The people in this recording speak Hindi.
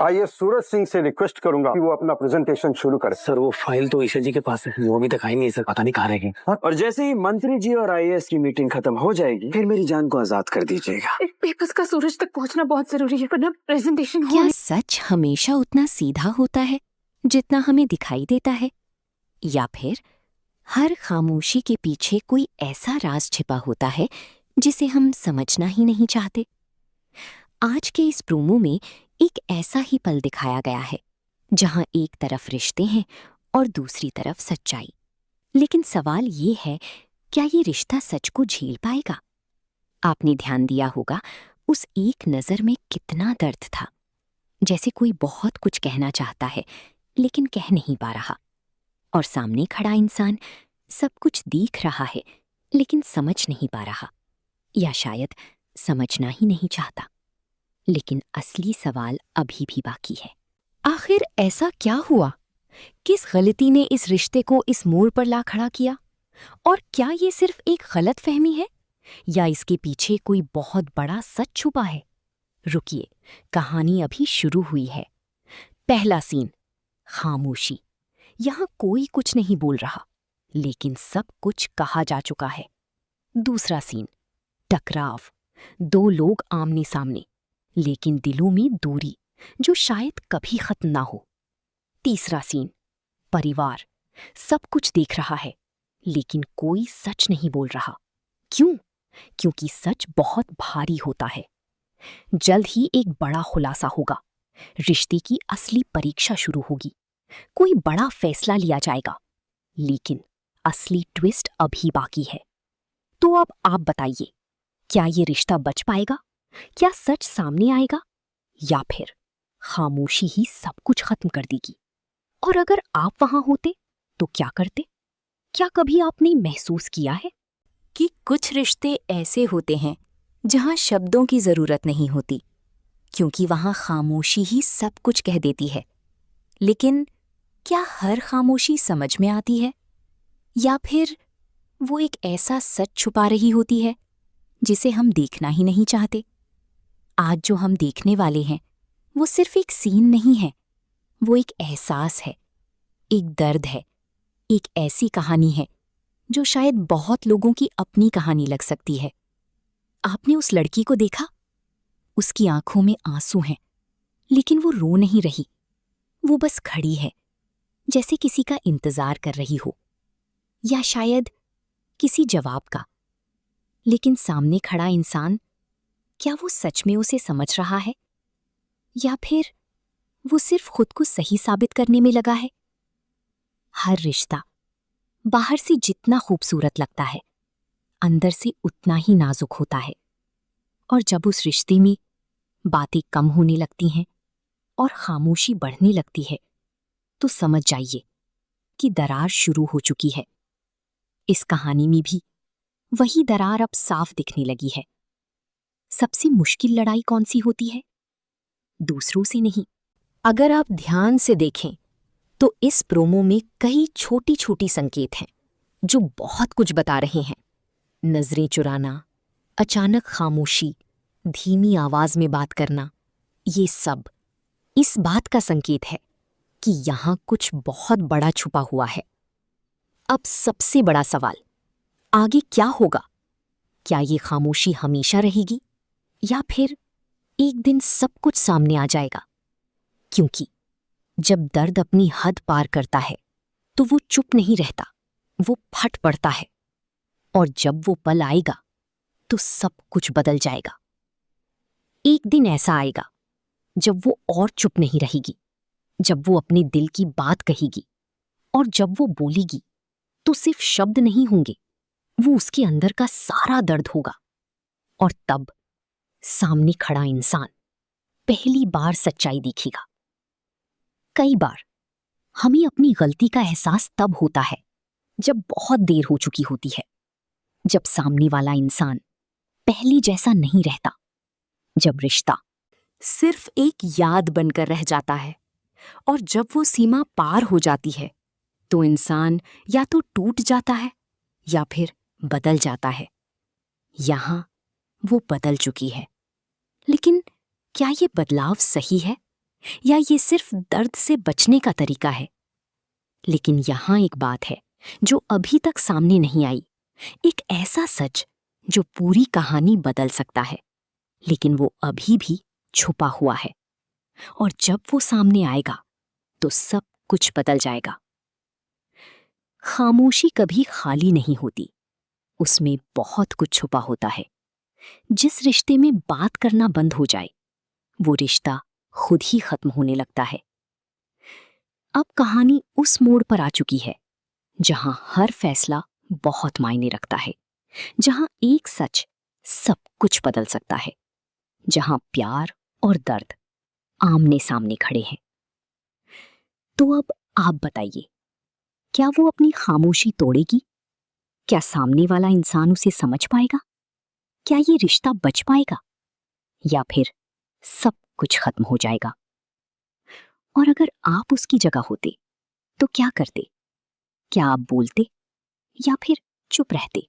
आइए सूरज सिंह से रिक्वेस्ट करूंगा कि वो अपना प्रेजेंटेशन शुरू करे। सर वो फाइल तो ईशा जी के पास है, वो अभी तक आई नहीं सर, पता नहीं कहाँ रह गई। और जैसे ही मंत्री जी और आईएएस की मीटिंग खत्म हो जाएगी फिर मेरी जान को आजाद कर दीजिएगा। पेपर्स का सूरज तक पहुंचना बहुत जरूरी है, वरना प्रेजेंटेशन क्या सच हमेशा उतना सीधा होता है जितना हमें दिखाई देता है, या फिर हर खामोशी के पीछे कोई ऐसा राज छिपा होता है जिसे हम समझना ही नहीं चाहते? आज के इस प्रोमो में एक ऐसा ही पल दिखाया गया है जहां एक तरफ रिश्ते हैं और दूसरी तरफ सच्चाई। लेकिन सवाल ये है, क्या ये रिश्ता सच को झेल पाएगा? आपने ध्यान दिया होगा उस एक नजर में कितना दर्द था, जैसे कोई बहुत कुछ कहना चाहता है लेकिन कह नहीं पा रहा, और सामने खड़ा इंसान सब कुछ देख रहा है लेकिन समझ नहीं पा रहा, या शायद समझना ही नहीं चाहता। लेकिन असली सवाल अभी भी बाकी है। आखिर ऐसा क्या हुआ? किस गलती ने इस रिश्ते को इस मोड़ पर ला खड़ा किया? और क्या ये सिर्फ एक गलत फहमी है या इसके पीछे कोई बहुत बड़ा सच छुपा है? रुकिए, कहानी अभी शुरू हुई है। पहला सीन, खामोशी। यहां कोई कुछ नहीं बोल रहा लेकिन सब कुछ कहा जा चुका है। दूसरा सीन, टकराव। दो लोग आमने सामने लेकिन दिलों में दूरी जो शायद कभी खत्म ना हो। तीसरा सीन, परिवार। सब कुछ देख रहा है लेकिन कोई सच नहीं बोल रहा। क्यों? क्योंकि सच बहुत भारी होता है। जल्द ही एक बड़ा खुलासा होगा, रिश्ते की असली परीक्षा शुरू होगी, कोई बड़ा फैसला लिया जाएगा, लेकिन असली ट्विस्ट अभी बाकी है। तो अब आप बताइए, क्या ये रिश्ता बच पाएगा? क्या सच सामने आएगा, या फिर खामोशी ही सब कुछ खत्म कर देगी? और अगर आप वहां होते तो क्या करते? क्या कभी आपने महसूस किया है कि कुछ रिश्ते ऐसे होते हैं जहां शब्दों की जरूरत नहीं होती, क्योंकि वहां खामोशी ही सब कुछ कह देती है? लेकिन क्या हर खामोशी समझ में आती है, या फिर वो एक ऐसा सच छुपा रही होती है जिसे हम देखना ही नहीं चाहते? आज जो हम देखने वाले हैं वो सिर्फ एक सीन नहीं है, वो एक एहसास है, एक दर्द है, एक ऐसी कहानी है जो शायद बहुत लोगों की अपनी कहानी लग सकती है। आपने उस लड़की को देखा? उसकी आंखों में आंसू हैं, लेकिन वो रो नहीं रही, वो बस खड़ी है, जैसे किसी का इंतजार कर रही हो, या शायद किसी जवाब का। लेकिन सामने खड़ा इंसान, क्या वो सच में उसे समझ रहा है, या फिर वो सिर्फ खुद को सही साबित करने में लगा है? हर रिश्ता बाहर से जितना खूबसूरत लगता है, अंदर से उतना ही नाजुक होता है। और जब उस रिश्ते में बातें कम होने लगती हैं और खामोशी बढ़ने लगती है, तो समझ जाइए कि दरार शुरू हो चुकी है। इस कहानी में भी वही दरार अब साफ दिखने लगी है। सबसे मुश्किल लड़ाई कौन सी होती है? दूसरों से नहीं। अगर आप ध्यान से देखें तो इस प्रोमो में कई छोटी छोटी संकेत हैं जो बहुत कुछ बता रहे हैं। नजरें चुराना, अचानक खामोशी, धीमी आवाज में बात करना, ये सब इस बात का संकेत है कि यहां कुछ बहुत बड़ा छुपा हुआ है। अब सबसे बड़ा सवाल, आगे क्या होगा? क्या ये खामोशी हमेशा रहेगी, या फिर एक दिन सब कुछ सामने आ जाएगा? क्योंकि जब दर्द अपनी हद पार करता है तो वो चुप नहीं रहता, वो फट पड़ता है। और जब वो पल आएगा तो सब कुछ बदल जाएगा। एक दिन ऐसा आएगा जब वो और चुप नहीं रहेगी, जब वो अपने दिल की बात कहेगी, और जब वो बोलेगी तो सिर्फ शब्द नहीं होंगे, वो उसके अंदर का सारा दर्द होगा। और तब सामने खड़ा इंसान पहली बार सच्चाई दिखेगा। कई बार हमें अपनी गलती का एहसास तब होता है जब बहुत देर हो चुकी होती है, जब सामने वाला इंसान पहले जैसा नहीं रहता, जब रिश्ता सिर्फ एक याद बनकर रह जाता है, और जब वो सीमा पार हो जाती है तो इंसान या तो टूट जाता है या फिर बदल जाता है। यहां वो बदल चुकी है, लेकिन क्या ये बदलाव सही है या ये सिर्फ दर्द से बचने का तरीका है? लेकिन यहां एक बात है जो अभी तक सामने नहीं आई, एक ऐसा सच जो पूरी कहानी बदल सकता है, लेकिन वो अभी भी छुपा हुआ है। और जब वो सामने आएगा तो सब कुछ बदल जाएगा। खामोशी कभी खाली नहीं होती, उसमें बहुत कुछ छुपा होता है। जिस रिश्ते में बात करना बंद हो जाए, वो रिश्ता खुद ही खत्म होने लगता है। अब कहानी उस मोड़ पर आ चुकी है जहां हर फैसला बहुत मायने रखता है, जहां एक सच सब कुछ बदल सकता है, जहां प्यार और दर्द आमने सामने खड़े हैं। तो अब आप बताइए, क्या वो अपनी खामोशी तोड़ेगी? क्या सामने वाला इंसान उसे समझ पाएगा? क्या ये रिश्ता बच पाएगा, या फिर सब कुछ खत्म हो जाएगा? और अगर आप उसकी जगह होते तो क्या करते? क्या आप बोलते या फिर चुप रहते?